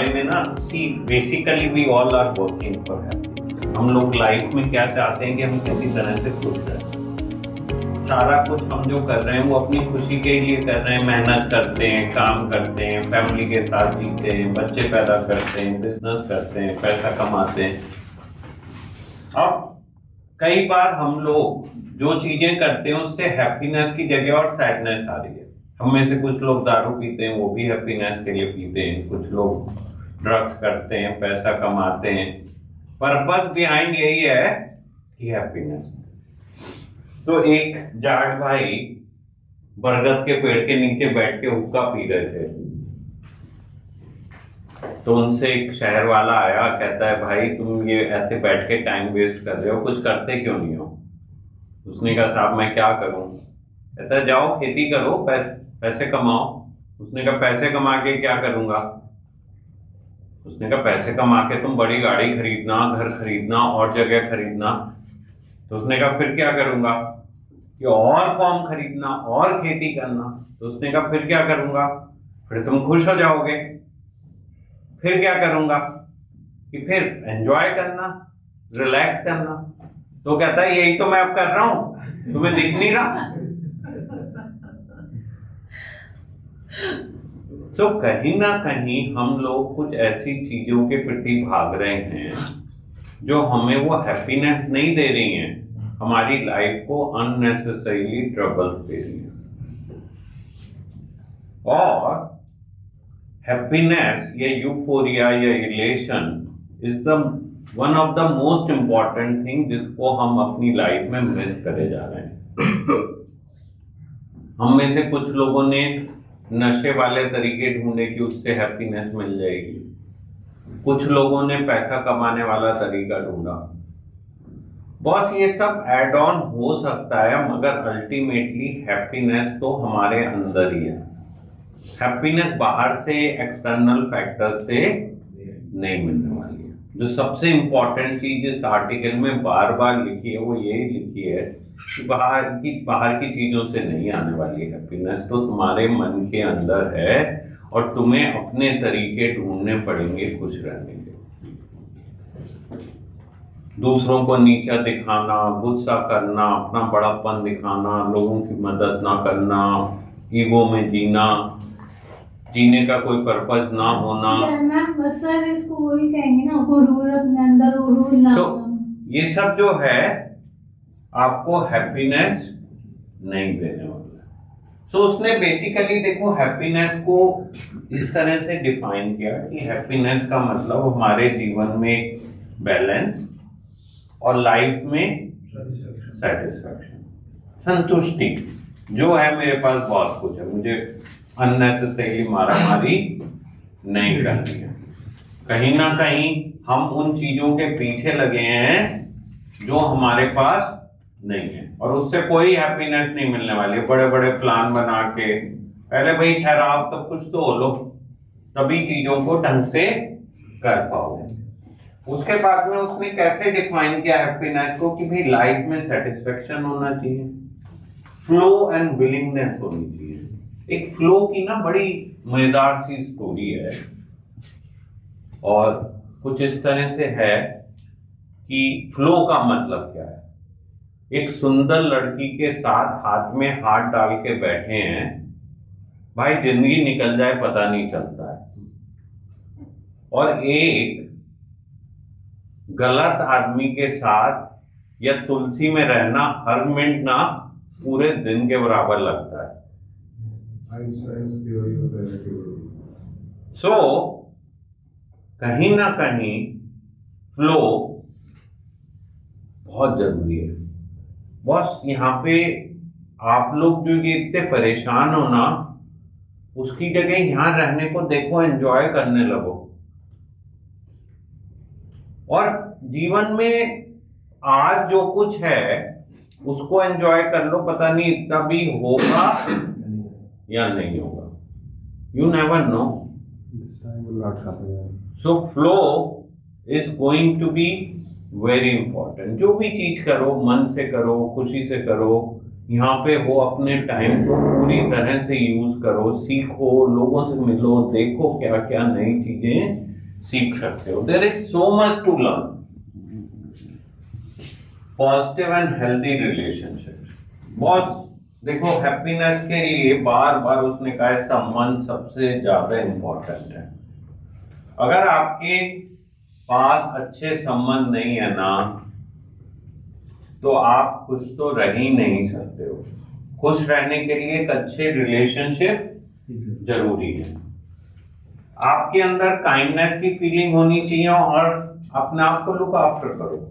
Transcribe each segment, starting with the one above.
बारे में ना, see basically we all are working for happy. हम लोग लाइफ में क्या चाहते हैं कि हम किसी तरह से खुश रहें। सारा कुछ हम जो कर रहे हैं वो अपनी खुशी के लिए कर रहे हैं, मेहनत करते हैं, काम करते हैं, फैमिली के साथ जीते हैं, बच्चे पैदा करते हैं, बिजनेस करते हैं, पैसा कमाते हैं। अब कई बार हम लोग जो चीजें करते हैं उससे हैप्पीनेस की जगह और सैडनेस आ रही है। हम में से कुछ लोग दारू पीते हैं, वो भी हैप्पीनेस के लिए पीते हैं। कुछ लोग ड्रग्स करते हैं, पैसा कमाते हैं। पर्पस बिहाइंड यही है कि हैप्पीनेस। तो एक जाट भाई बरगद के पेड़ के नीचे बैठ के हुक्का पी रहे थे। तो उनसे एक शहर वाला आया, कहता है भाई तुम ये ऐसे बैठ के टाइम वेस्ट कर रहे हो, कुछ करते क्यों नहीं हो? उसने कहा साहब मैं क्या करूं? कहता है जाओ खेती करो, पैसे कमाओ। उसने कहा पैसे कमा के क्या करूंगा? उसने कहा पैसे कमा के तुम बड़ी गाड़ी खरीदना, घर खरीदना और जगह खरीदना। तो उसने कहा फिर क्या करूंगा? कि और फॉर्म खरीदना और खेती करना। तो उसने कहा फिर क्या करूंगा? फिर तुम खुश हो जाओगे। फिर क्या करूंगा? कि फिर एंजॉय करना, रिलैक्स करना। तो कहता है यही तो मैं अब कर रहा हूं, तुम्हें दिख नहीं रहा? तो कहीं ना कहीं हम लोग कुछ ऐसी चीजों के प्रति भाग रहे हैं जो हमें वो हैप्पीनेस नहीं दे रही हैं, हमारी लाइफ को अननेसेसरीली ट्रबल्स दे रही हैं। और हैप्पीनेस या यूफोरिया या elation is the one of the most important thing जिसको हम अपनी लाइफ में मिस करे जा रहे हैं। हम में से कुछ लोगों ने नशे वाले तरीके ढूंढे कि उससे हैप्पीनेस मिल जाएगी। कुछ लोगों ने पैसा कमाने वाला तरीका ढूंढा। बॉस ये सब एड ऑन हो सकता है, मगर अल्टीमेटली हैप्पीनेस तो हमारे अंदर ही है। हैप्पीनेस बाहर से एक्सटर्नल फैक्टर से नहीं मिलने वाली है। जो सबसे इंपॉर्टेंट चीज इस आर्टिकल में बार बार लिखी है वो यही लिखी है कि बाहर की चीजों से नहीं आने वाली हैप्पीनेस तो तुम्हारे मन के अंदर है, और तुम्हें अपने तरीके ढूंढने पड़ेंगे खुश रहने के। दूसरों को नीचा दिखाना, गुस्सा करना, अपना बड़ापन दिखाना, लोगों की मदद ना करना, ईगो में जीना, जीने का कोई पर्पस ना होना। सर इसको वही कहेंगे ना, हुरूर अपने अंदर हुरूर ना। ये सब जो है आपको हैप्पीनेस नहीं देने वाला। उसने बेसिकली देखो हैप्पीनेस को इस तरह से डिफाइन किया कि हैप्पीनेस का मतलब हमारे जीवन में बैलेंस और लाइफ में सेटिस्फैक्शन, संतुष्टि। जो है मेरे पास बहुत कुछ है, मुझे अननेसेसरीली मारामारी नहीं करनी है। कहीं ना कहीं हम उन चीजों के पीछे लगे हैं जो हमारे पास नहीं है, और उससे कोई हैप्पीनेस नहीं मिलने वाली। बड़े बड़े प्लान बना के पहले भाई ठहराव तो कुछ तो हो लो, तभी चीजों को ढंग से कर पाओगे। उसके बाद में उसने कैसे डिफाइन किया हैप्पीनेस को कि भाई लाइफ में सेटिस्फेक्शन होना चाहिए, फ्लो एंड विलिंगनेस होनी चाहिए। एक फ्लो की ना बड़ी मजेदार सी स्टोरी है, और कुछ इस तरह से है कि फ्लो का मतलब क्या है। एक सुंदर लड़की के साथ हाथ में हाथ डाल के बैठे हैं, भाई जिंदगी निकल जाए पता नहीं चलता है। और एक गलत आदमी के साथ या तुलसी में रहना हर मिनट ना पूरे दिन के बराबर लगता है। कहीं ना कहीं फ्लो बहुत जरूरी है। बस यहाँ पे आप लोग जो ये इतने परेशान हो ना, उसकी जगह यहाँ रहने को देखो, एंजॉय करने लगो। और जीवन में आज जो कुछ है उसको एंजॉय कर लो, पता नहीं इतना भी होगा या नहीं होगा, you never know. So flow is going to be very important. जो भी चीज करो मन से करो, खुशी से करो, यहाँ पे हो अपने टाइम को पूरी तरह से यूज करो, सीखो, लोगों से मिलो, देखो क्या क्या नई चीजें सीख सकते हो। There is so much to learn. Positive and healthy relationship. Boss देखो, हैप्पीनेस के लिए बार बार उसने कहा है संबंध सबसे ज्यादा इंपॉर्टेंट है। अगर आपके पास अच्छे संबंध नहीं है ना, तो आप खुश तो रह ही नहीं सकते हो। खुश रहने के लिए एक अच्छे रिलेशनशिप जरूरी है। आपके अंदर काइंडनेस की फीलिंग होनी चाहिए और अपने आप को लुक आफ्टर करो।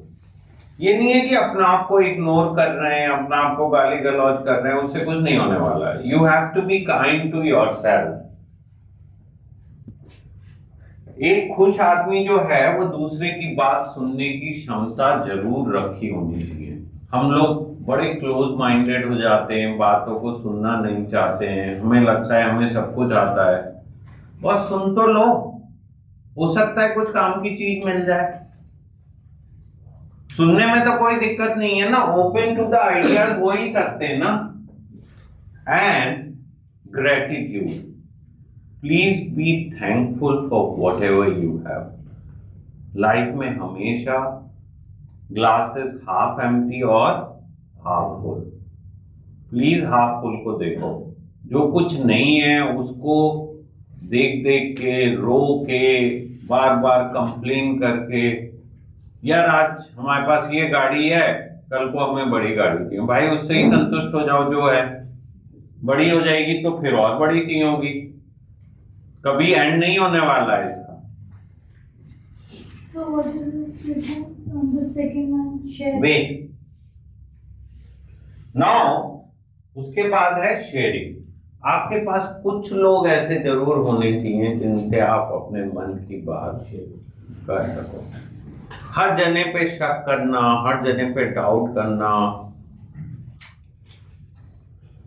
ये नहीं है कि अपने आप को इग्नोर कर रहे हैं, अपने आप को गाली गलौज कर रहे हैं, उससे कुछ नहीं होने वाला है। You have to be kind to yourself. एक खुश आदमी जो है वो दूसरे की बात सुनने की क्षमता जरूर रखी होनी चाहिए। हम लोग बड़े क्लोज माइंडेड हो जाते हैं, बातों को सुनना नहीं चाहते हैं, हमें लगता है हमें सब कुछ आता है। बस सुन तो लो, हो सकता है कुछ काम की चीज मिल जाए। सुनने में तो कोई दिक्कत नहीं है ना, ओपन टू द आइडियाज हो ही सकते हैं ना। And gratitude, please be thankful for whatever you have. Life में हमेशा ग्लास इज हाफ एम्प्टी और half full. Please half full को देखो। जो कुछ नहीं है उसको देख देख के, रो के, बार बार कंप्लेन करके, यार आज हमारे पास ये गाड़ी है, कल को हमें बड़ी गाड़ी चाहिए, भाई उससे ही संतुष्ट हो जाओ। जो है बड़ी हो जाएगी तो फिर और बड़ी चाहिए होगी। कभी एंड नहीं होने वाला है इसका। So what is this written on the second one? Share. Way now उसके बाद है शेयरिंग। आपके पास कुछ लोग ऐसे जरूर होने चाहिए जिनसे आप अपने मन की बात शेयर कर सको। हर जने पे शक करना, हर जने पे डाउट करना।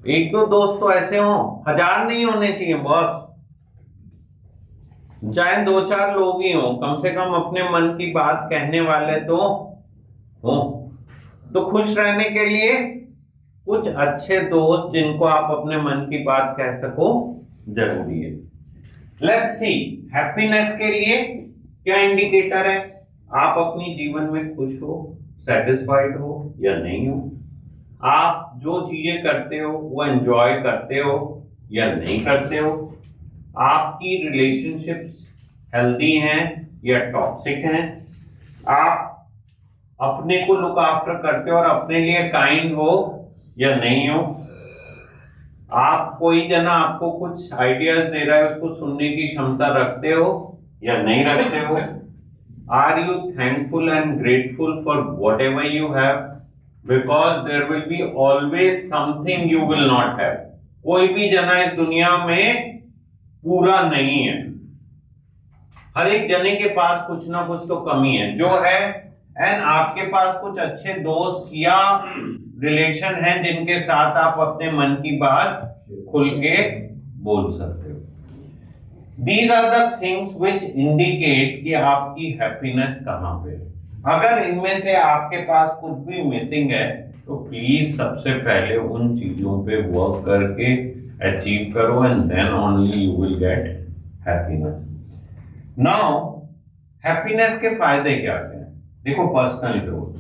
एक दो दोस्त तो ऐसे हो, 1000 नहीं होने चाहिए बॉस। चाहे 2-4 लोग ही हो, कम से कम अपने मन की बात कहने वाले तो हो। तो खुश रहने के लिए कुछ अच्छे दोस्त जिनको आप अपने मन की बात कह सको जरूरी है। लेट्स सी, हैप्पीनेस के लिए क्या इंडिकेटर है? आप अपनी जीवन में खुश हो, सेटिस्फाइड हो या नहीं हो? आप जो चीजें करते हो वो एंजॉय करते हो या नहीं करते हो? आपकी रिलेशनशिप्स हेल्दी हैं या टॉक्सिक हैं? आप अपने को लुक आफ्टर करते हो और अपने लिए काइंड हो या नहीं हो? आप कोई जना आपको कुछ आइडियाज दे रहा है, उसको सुनने की क्षमता रखते हो या नहीं रखते हो? Are you thankful and grateful for whatever you have? Because there will be always something you will not have. कोई भी जना इस दुनिया में पूरा नहीं है। हर एक जने के पास कुछ ना कुछ तो कमी है जो है। एंड आपके पास कुछ अच्छे दोस्त या रिलेशन हैं जिनके साथ आप अपने मन की बात खुल के बोल सकते हो। These are the things which indicate कि आपकी हैप्पीनेस कहाँ पे है। अगर इनमें से आपके पास कुछ भी मिसिंग है तो प्लीज सबसे पहले उन चीजों पे वर्क करके अचीव करो and then only you will get happiness. Now happiness के फायदे क्या हैं? देखो, पर्सनल ग्रोथ।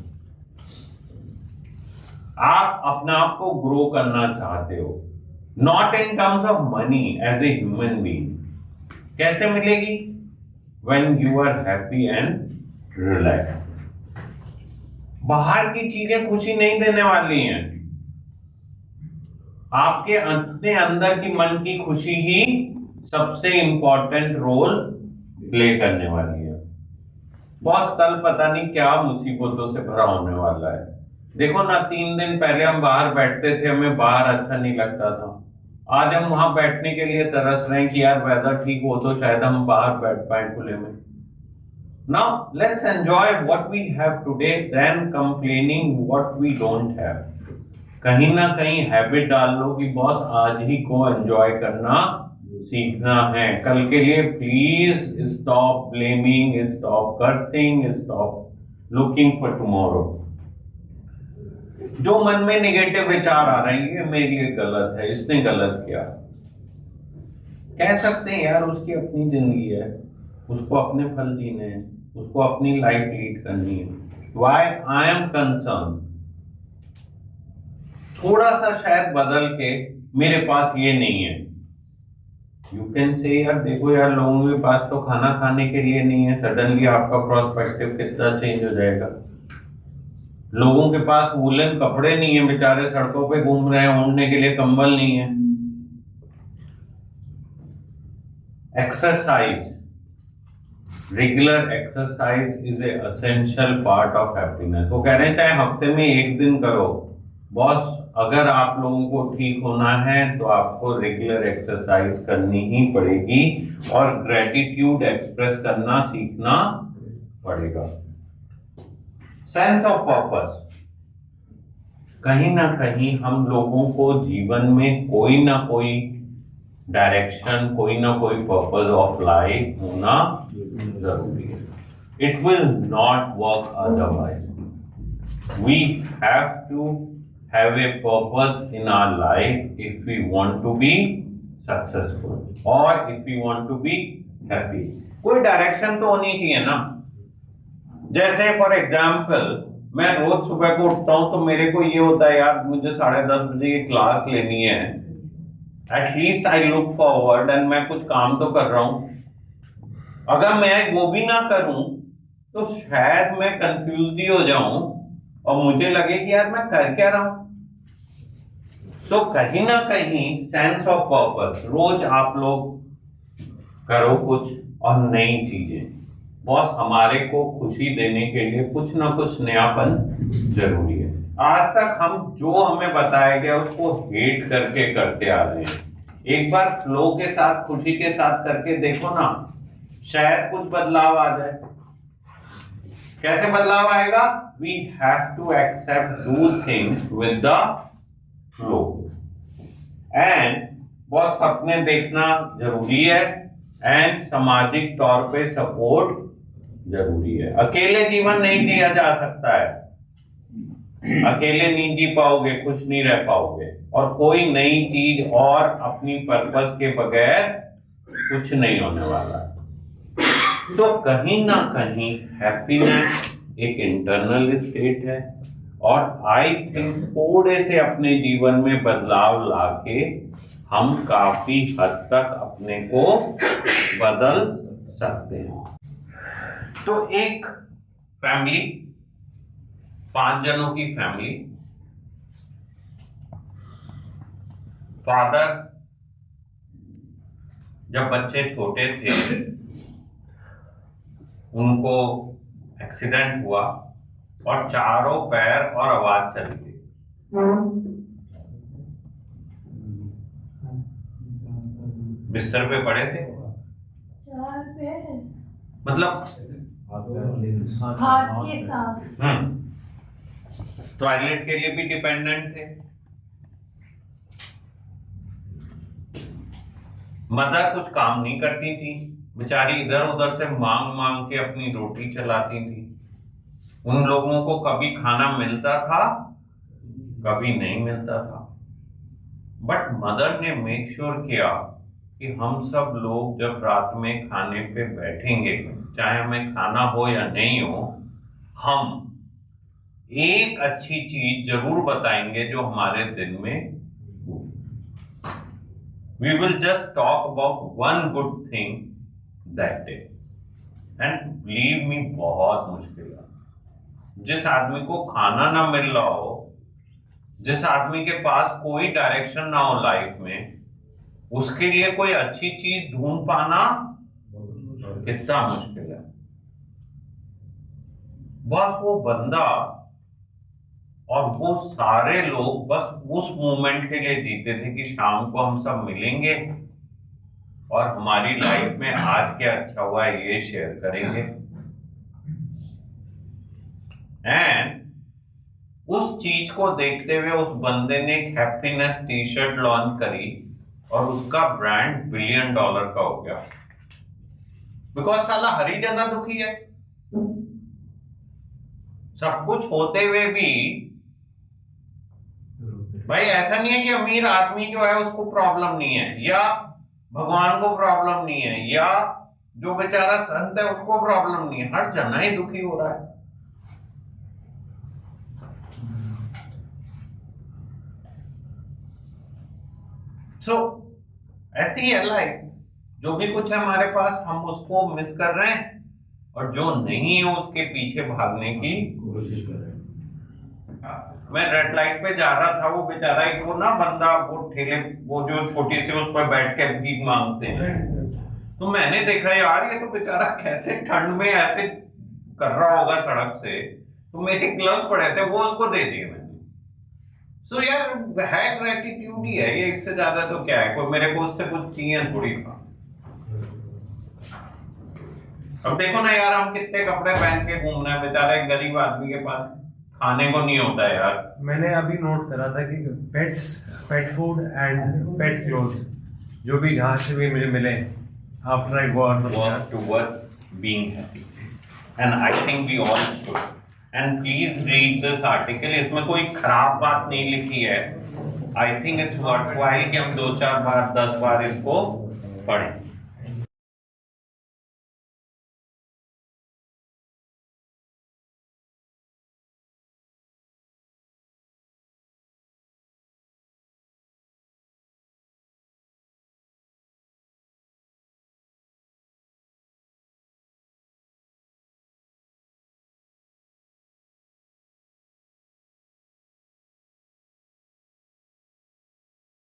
आप अपने आप को ग्रो करना चाहते हो, not in terms of money, as a human being. कैसे मिलेगी? When you are happy and relax. बाहर की चीजें खुशी नहीं देने वाली हैं, आपके अपने अंदर की मन की खुशी ही सबसे इंपॉर्टेंट रोल प्ले करने वाली है। बहुत कल पता नहीं क्या मुसीबतों से भरा होने वाला है। देखो ना, 3 दिन पहले हम बाहर बैठते थे, हमें बाहर अच्छा नहीं लगता था। आज हम वहां बैठने के लिए तरस रहे हैं कि यार वेदर ठीक हो तो शायद हम बाहर बैठ पाए खुले में। Now let's enjoy what we have today than complaining what we don't have. कहीं ना कहीं हैबिट डाल लो कि बॉस आज ही को एंजॉय करना सीखना है। कल के लिए please stop blaming, stop cursing, stop looking for tomorrow. जो मन में निगेटिव विचार आ रहे हैं, ये मेरे लिए गलत है, इसने गलत किया, कह सकते हैं यार, उसकी अपनी जिंदगी है, उसको अपने फल जीने हैं, उसको अपनी लाइफ लीड करनी है। वाई आई एम कंसर्न, थोड़ा सा शायद बदल के मेरे पास ये नहीं है। यू कैन से यार देखो यार लोगों के पास तो खाना खाने के लिए नहीं है, सडनली आपका प्रोस्पेक्टिव कितना चेंज हो जाएगा। लोगों के पास वूलन कपड़े नहीं है, बेचारे सड़कों पे घूम रहे हैं, ओढ़ने के लिए कंबल नहीं है। Exercise, regular exercise is a essential part of happiness. वो कह रहे हैं चाहे हफ्ते में एक दिन करो बॉस, अगर आप लोगों को ठीक होना है तो आपको रेगुलर एक्सरसाइज करनी ही पड़ेगी और ग्रेटिट्यूड एक्सप्रेस करना सीखना पड़ेगा। सेंस ऑफ पर्पस, कहीं ना कहीं हम लोगों को जीवन में कोई ना कोई डायरेक्शन, कोई ना कोई पर्पस ऑफ लाइफ होना जरूरी है। It will not work otherwise. We have to have a purpose in our life if we want to be successful or if we want to be happy। कोई direction तो होनी चाहिए ना। जैसे for example मैं रोज सुबह को उठता हूं तो मेरे को ये होता है यार मुझे 10:30 बजे की क्लास लेनी है, at least I look forward and मैं कुछ काम तो कर रहा हूं। अगर मैं वो भी ना करूं तो शायद मैं कंफ्यूज ही हो जाऊं और मुझे लगे कि यार मैं कर क्या रहा हूं। सो कहीं ना कहीं सेंस ऑफ पर्पस, रोज आप लोग करो कुछ और नई चीजें। बॉस हमारे को खुशी देने के लिए कुछ ना कुछ नयापन जरूरी है। आज तक हम जो हमें बताया गया उसको हेट करके करते आ रहे हैं। एक बार फ्लो के साथ, खुशी के साथ करके देखो ना, शायद कुछ बदलाव आ जाए। कैसे बदलाव आएगा? We have to accept do things with the flow and बहुत सपने देखना जरूरी है एंड सामाजिक तौर पे सपोर्ट जरूरी है। अकेले जीवन नहीं जिया जा सकता है, अकेले नहीं जी पाओगे, खुश नहीं रह पाओगे और कोई नई चीज और अपनी पर्पस के बगैर कुछ नहीं होने वाला। सो कहीं ना कहीं हैप्पीनेस एक इंटरनल स्टेट है और आई थिंक थोड़े से अपने जीवन में बदलाव लाके हम काफी हद तक अपने को बदल सकते हैं। तो एक फैमिली, 5 जनों की फैमिली, फादर जब बच्चे छोटे थे उनको एक्सीडेंट हुआ और चारों पैर और आवाज चली गई। बिस्तर पे पड़े थे, 4 पैर मतलब हाथ के साथ। टॉयलेट के लिए भी डिपेंडेंट थे। मदर कुछ काम नहीं करती थी, बेचारी इधर उधर से मांग मांग के अपनी रोटी चलाती थी। उन लोगों को कभी खाना मिलता था, कभी नहीं मिलता था, बट मदर ने मेक श्योर किया कि हम सब लोग जब रात में खाने पे बैठेंगे, चाहे हमें खाना हो या नहीं हो, हम एक अच्छी चीज जरूर बताएंगे जो हमारे दिन में। We will just talk about one good thing that day. And believe me, बहुत मुश्किल है। जिस आदमी को खाना ना मिल रहा हो, जिस आदमी के पास कोई डायरेक्शन ना हो लाइफ में, उसके लिए कोई अच्छी चीज ढूंढ पाना कितना मुश्किल है। बस वो बंदा और वो सारे लोग बस उस मोमेंट के लिए जीते थे कि शाम को हम सब मिलेंगे और हमारी लाइफ में आज क्या अच्छा हुआ है ये शेयर करेंगे। एंड उस चीज को देखते हुए उस बंदे ने एक हैप्पीनेस टी शर्ट लॉन्च करी और उसका ब्रांड $1 बिलियन का हो गया। बिकॉज साला हर ही जना दुखी है, सब कुछ होते हुए भी। भाई ऐसा नहीं है कि अमीर आदमी जो है उसको प्रॉब्लम नहीं है या भगवान को प्रॉब्लम नहीं है या जो बेचारा संत है उसको प्रॉब्लम नहीं है, हर जना ही दुखी हो रहा है। सो ऐसे ही है लाइफ, जो भी कुछ है हमारे पास हम उसको मिस कर रहे हैं, और जो नहीं है उसके पीछे भागने की कोशिश कर रहे हैं। मैं रेड लाइट पे जा रहा था, वो बेचारा एक वो ना बंदा, वो ठेले, वो जो छोटी सी उस पर बैठ के भीख मांगते हैं, तो मैंने देखा यार ये तो बेचारा कैसे ठंड में ऐसे कर रहा होगा सड़क से, तो मेरे ग्लव्स पड़े थे, वो उसको दे दिए मैंने। सो यार है ग्रेटिट्यूड ही है ये, इससे ज्यादा तो क्या है, कोई मेरे को उससे कुछ चाहिए थोड़ी था। अब देखो ना यार, हम कितने कपड़े पहन के घूम रहे हैं, बेचारा एक गरीब आदमी के पास खाने को नहीं होता है यार। मैंने अभी नोट करा था कि pets, pet food and pet clothes जो भी जहाँ से भी मुझे मिले, after I go out Work towards being happy, and I think we all should. And please read this article. इसमें कोई खराब बात नहीं लिखी है। I think it's worthwhile कि हम 2-4 बार 10 बार इसको पढ़ें।